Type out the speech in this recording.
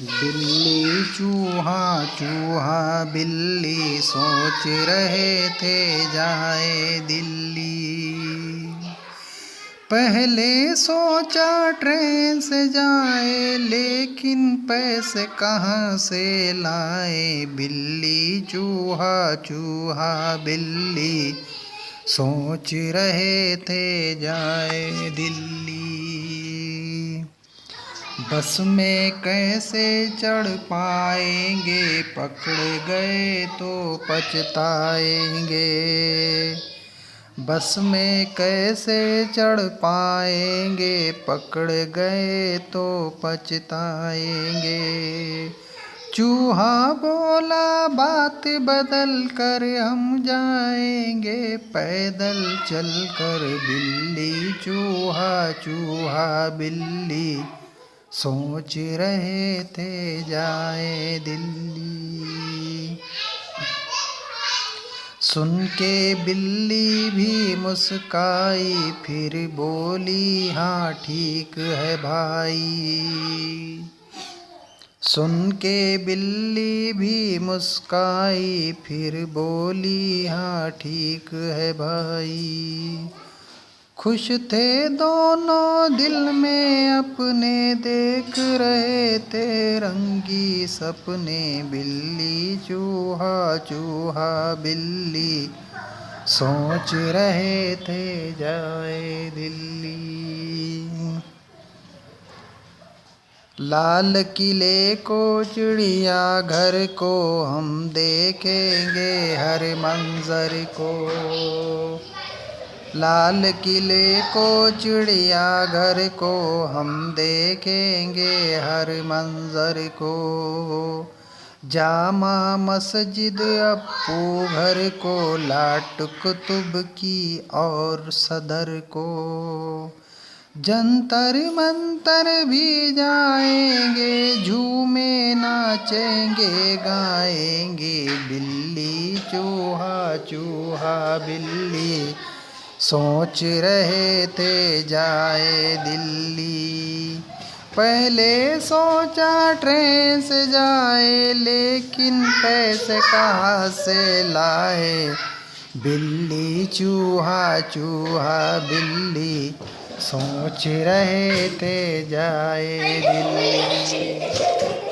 बिल्ली चूहा चूहा बिल्ली सोच रहे थे जाए दिल्ली। पहले सोचा ट्रेन से जाए लेकिन पैसे कहाँ से लाए। बिल्ली चूहा चूहा बिल्ली सोच रहे थे जाए दिल्ली। बस में कैसे चढ़ पाएंगे, पकड़ गए तो पछताएंगे। बस में कैसे चढ़ पाएंगे, पकड़ गए तो पछताएंगे। चूहा बोला बात बदल कर हम जाएंगे पैदल चल कर। बिल्ली चूहा चूहा बिल्ली सोच रहे थे जाए दिल्ली। सुन के बिल्ली भी मुस्काई, फिर बोली हाँ ठीक है भाई। सुन के बिल्ली भी मुस्काई, फिर बोली हाँ ठीक है भाई। खुश थे दोनों दिल में अपने, देख रहे थे रंगी सपने। बिल्ली चूहा चूहा बिल्ली सोच रहे थे जाए दिल्ली। लाल किले को चिड़िया घर को हम देखेंगे हर मंजर को। लाल किले को चिड़िया घर को हम देखेंगे हर मंजर को। जामा मस्जिद अप्पू घर को, लाट कुतुब की और सदर को। जंतर मंतर भी जाएंगे, झूमे नाचेंगे गाएंगे। बिल्ली चूहा चूहा बिल्ली सोच रहे थे जाए दिल्ली। पहले सोचा ट्रेन से जाए लेकिन पैसे कहाँ से लाए। बिल्ली चूहा चूहा बिल्ली सोच रहे थे जाए दिल्ली।